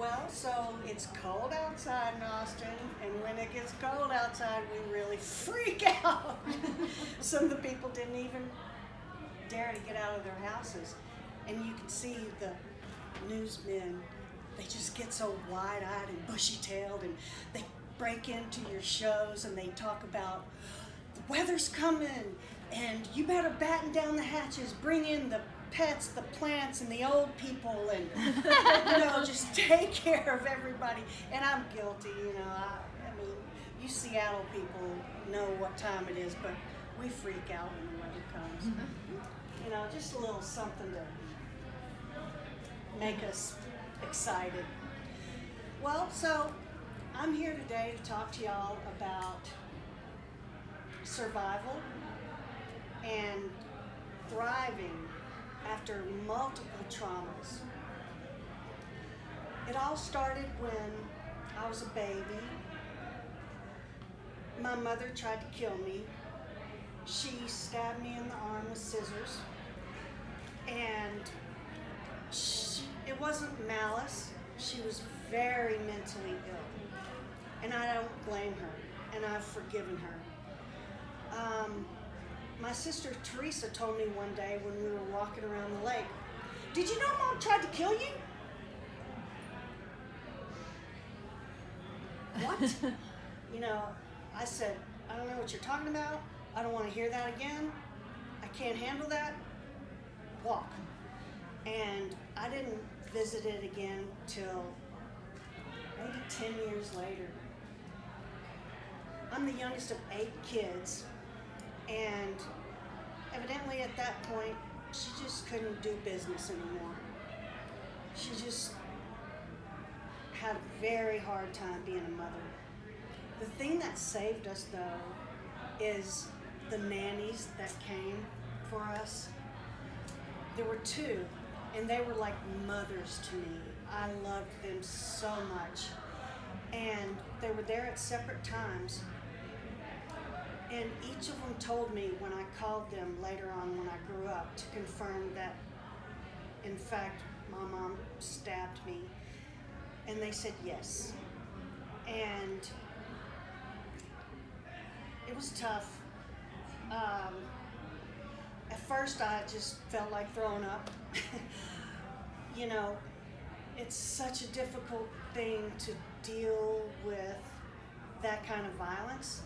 Well, so it's cold outside in Austin, and when it gets cold outside, we really freak out. Some of the people didn't even dare to get out of their houses. And you can see the newsmen, they just get so wide-eyed and bushy-tailed, and they break into your shows and they talk about the weather's coming and you better batten down the hatches, bring in the pets, the plants, and the old people, and just take care of everybody. And I'm guilty, I mean, you Seattle people know what time it is, but we freak out when the weather comes. Just a little something to make us excited. Well, so I'm here today to talk to y'all about survival and thriving after multiple traumas. It all started when I was a baby. My mother tried to kill me. She stabbed me in the arm with scissors, and it wasn't malice. She was very mentally ill, and I don't blame her, and I've forgiven her. My sister Teresa told me one day when we were walking around the lake, "Did you know Mom tried to kill you?" What? I said, "I don't know what you're talking about. I don't want to hear that again. I can't handle that. Walk." And I didn't visit it again till maybe 10 years later. I'm the youngest of 8 kids, and evidently at that point, she just couldn't do business anymore. She just had a very hard time being a mother. The thing that saved us, though, is the nannies that came for us. There were 2, and they were like mothers to me. I loved them so much. And they were there at separate times. And each of them told me when I called them later on when I grew up to confirm that, in fact, my mom stabbed me. And they said yes. And it was tough. At first, I just felt like throwing up. It's such a difficult thing to deal with that kind of violence.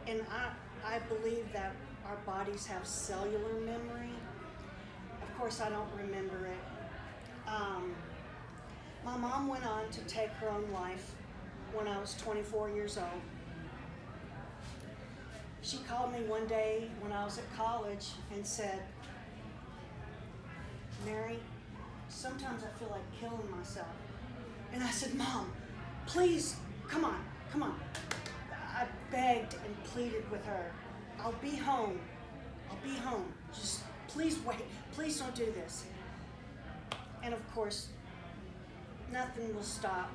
And I believe that our bodies have cellular memory. Of course, I don't remember it. My mom went on to take her own life when I was 24 years old. She called me one day when I was at college and said, "Mary, sometimes I feel like killing myself." And I said, "Mom, please, come on. I begged and pleaded with her. I'll be home. Just please wait. Please don't do this." And of course, nothing will stop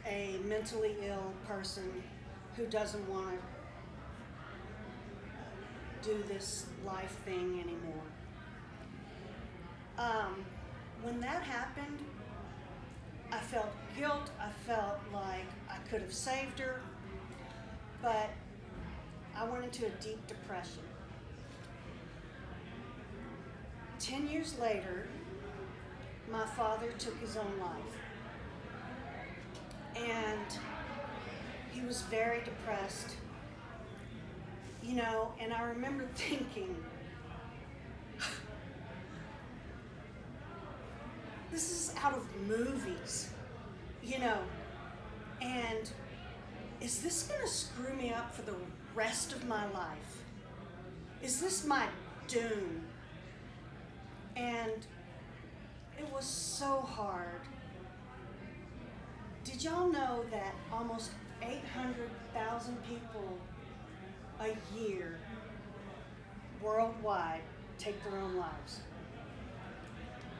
a mentally ill person who doesn't want to do this life thing anymore. When that happened, I felt guilt. I felt like I could have saved her, but I went into a deep depression. 10 years later, my father took his own life. And he was very depressed. And I remember thinking, this is out of movies, and is this going to screw me up for the rest of my life? Is this my doom? And it was so hard. Did y'all know that almost 800,000 people a year worldwide take their own lives?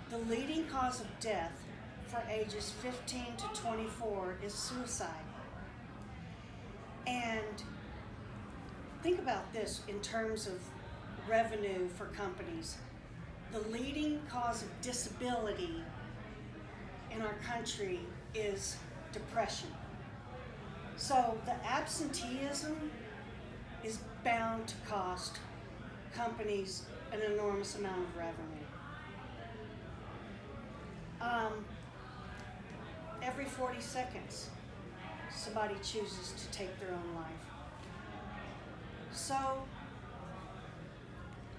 The leading cause of death for ages 15 to 24 is suicide. And think about this in terms of revenue for companies. The leading cause of disability in our country is depression. So the absenteeism is bound to cost companies an enormous amount of revenue. Every 40 seconds, somebody chooses to take their own life. So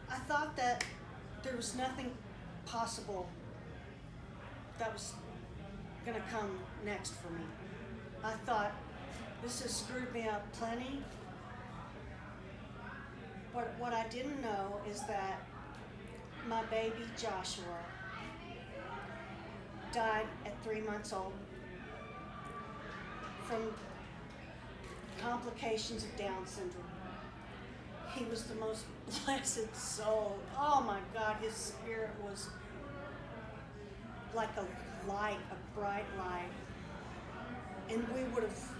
I thought that there was nothing possible that was going to come next for me. I thought, this has screwed me up plenty. But what I didn't know is that my baby Joshua died at 3 months old from complications of Down syndrome. He was the most blessed soul. Oh my God, his spirit was like a light, a bright light. And we would have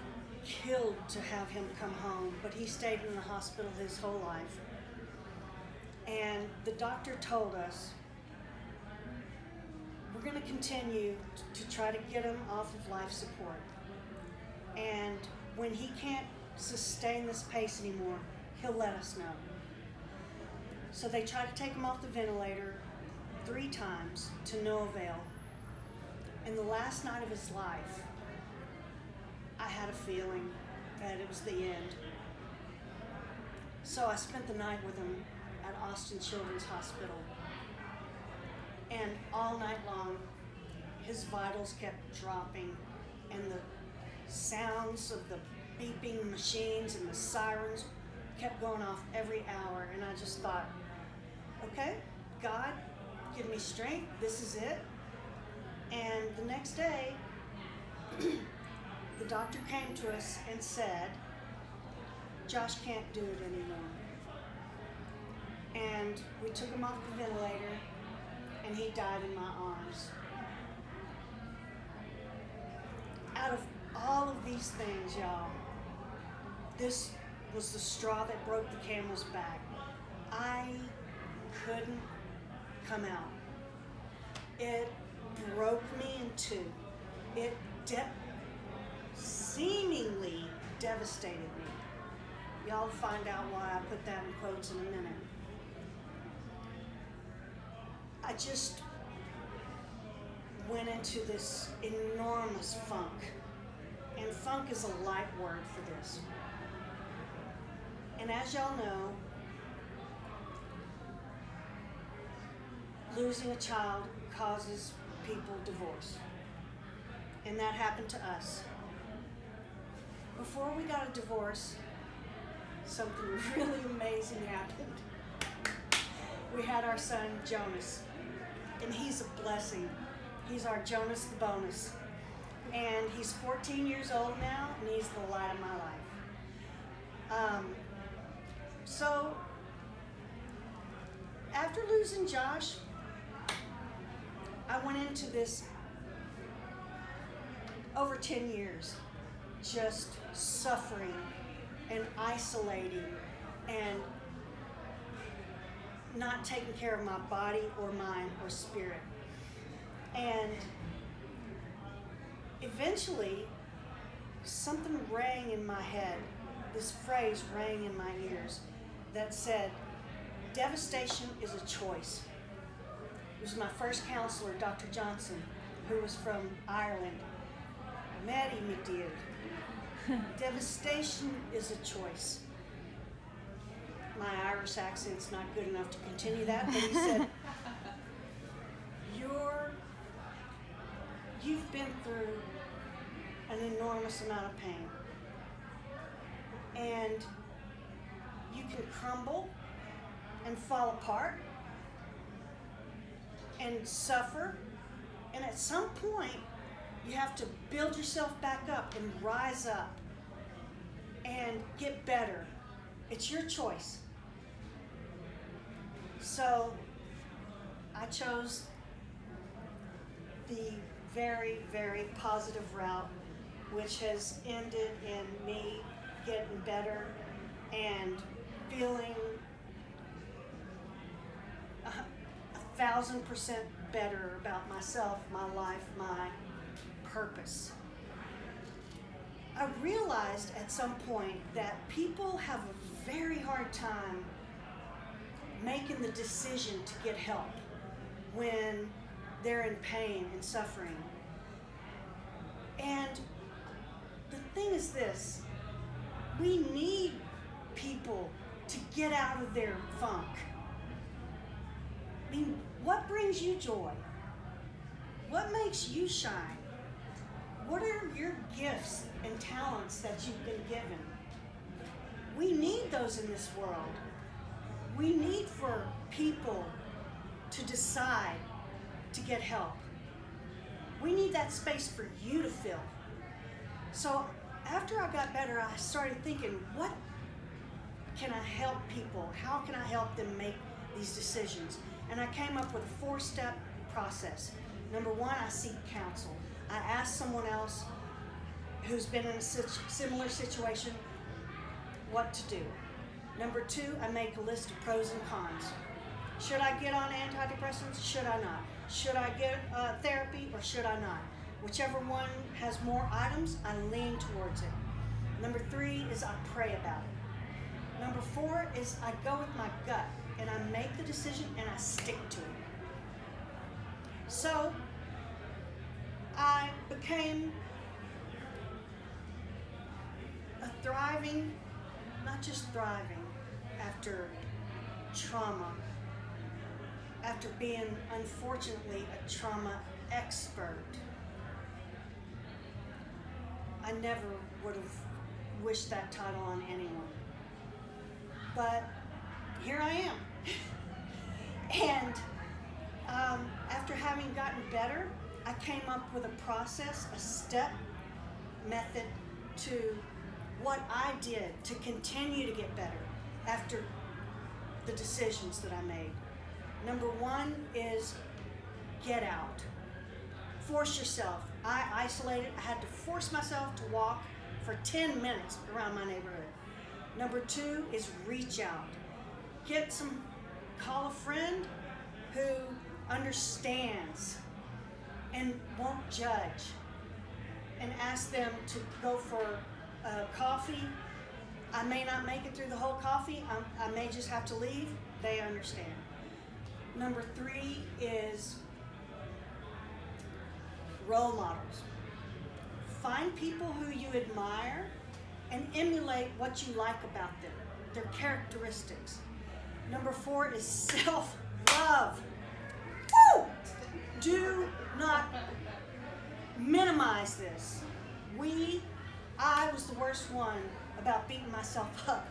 killed to have him come home, but he stayed in the hospital his whole life. And the doctor told us, we're going to continue to try to get him off of life support. And when he can't sustain this pace anymore, he'll let us know. So they tried to take him off the ventilator 3 times to no avail. And the last night of his life, I had a feeling that it was the end. So I spent the night with him at Austin Children's Hospital. And all night long, his vitals kept dropping, and the sounds of the beeping machines and the sirens kept going off every hour. And I just thought, okay, God, give me strength. This is it. And the next day, the doctor came to us and said, Josh can't do it anymore. And we took him off the ventilator, and he died in my arms. Out of all of these things, y'all, this was the straw that broke the camel's back. I couldn't come out. It broke me in two. It seemingly devastated me. Y'all find out why I put that in quotes in a minute. I just went into this enormous funk. And funk is a light word for this. And as y'all know, losing a child causes people divorce. And that happened to us. Before we got a divorce, something really amazing happened. We had our son, Jonas, and he's a blessing. He's our Jonas the bonus. And he's 14 years old now, and he's the light of my life. So, after losing Josh, I went into this over 10 years, just suffering and isolating and not taking care of my body or mind or spirit. And eventually, something rang in my head, this phrase rang in my ears that said, devastation is a choice. It was my first counselor, Dr. Johnson, who was from Ireland. Maddie McDeed. Devastation is a choice. My Irish accent's not good enough to continue that, but he said, you've been through an enormous amount of pain. And you can crumble and fall apart and suffer. And at some point, you have to build yourself back up and rise up and get better. It's your choice. So I chose the very, very positive route, which has ended in me getting better and feeling 1,000% better about myself, my life, my purpose. I realized at some point that people have a very hard time making the decision to get help when they're in pain and suffering. And the thing is this, we need people to get out of their funk. I mean, what brings you joy? What makes you shine? What are your gifts and talents that you've been given? We need those in this world. We need for people to decide to get help. We need that space for you to fill. So after I got better, I started thinking, what can I help people? How can I help them make these decisions? And I came up with a 4-step process. Number 1, I seek counsel. I ask someone else who's been in a similar situation what to do. Number 2, I make a list of pros and cons. Should I get on antidepressants? Should I not? Should I get therapy or should I not? Whichever one has more items, I lean towards it. Number 3 is I pray about it. Number 4 is I go with my gut and I make the decision and I stick to it. So I became a thriving, not just thriving, after trauma, after being, unfortunately, a trauma expert. I never would have wished that title on anyone. But here I am. And after having gotten better, I came up with a process, a step method to what I did to continue to get better after the decisions that I made. Number 1 is get out. Force yourself. I isolated. I had to force myself to walk for 10 minutes around my neighborhood. Number 2 is reach out. Call a friend who understands and won't judge, and ask them to go for coffee. I may not make it through the whole coffee. I may just have to leave. They understand. Number 3 is role models. Find people who you admire and emulate what you like about them, their characteristics. Number 4 is self-love. Woo! Do not minimize this. I was the worst one about beating myself up.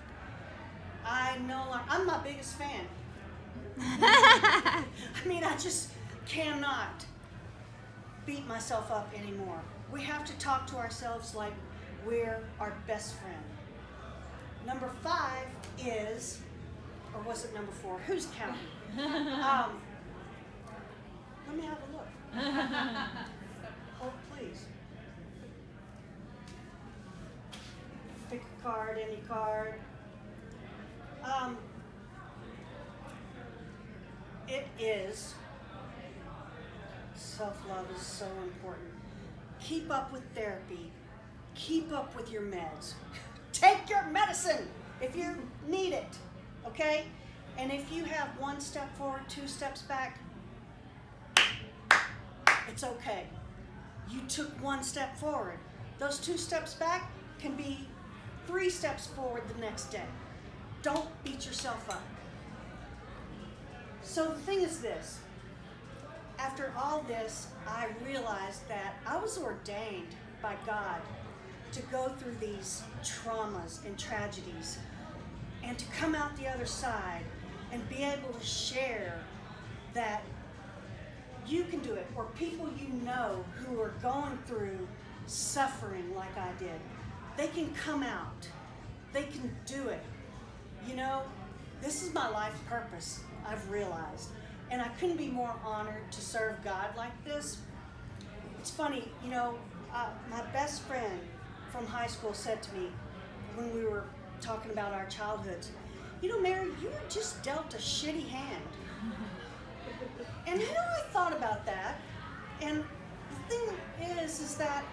I'm my biggest fan. I mean, I just cannot beat myself up anymore. We have to talk to ourselves like we're our best friend. Number 5 is, or was it number 4? Who's counting? Let me have a look. Oh, please. Pick a card, any card. It is, self-love is so important. Keep up with therapy. Keep up with your meds. Take your medicine if you need it, okay? And if you have 1 step forward, 2 steps back, it's okay. You took 1 step forward. Those 2 steps back can be 3 steps forward the next day. Don't beat yourself up. So the thing is this. After all this, I realized that I was ordained by God to go through these traumas and tragedies and to come out the other side and be able to share that you can do it, or people you know who are going through suffering like I did. They can come out. They can do it. You know, this is my life purpose, I've realized. And I couldn't be more honored to serve God like this. It's funny, you know, my best friend from high school said to me when we were talking about our childhoods, you know, Mary, you were just dealt a shitty hand. And you know, I thought about that. And the thing is that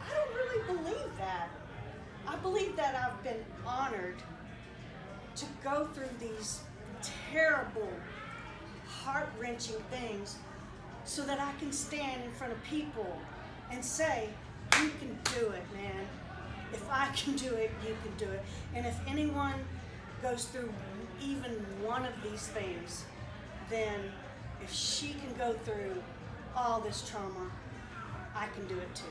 I don't really believe that. I believe that I've been honored to go through these terrible, heart-wrenching things so that I can stand in front of people and say, you can do it, man. If I can do it, you can do it. And if anyone goes through even one of these things, then if she can go through all this trauma, I can do it too.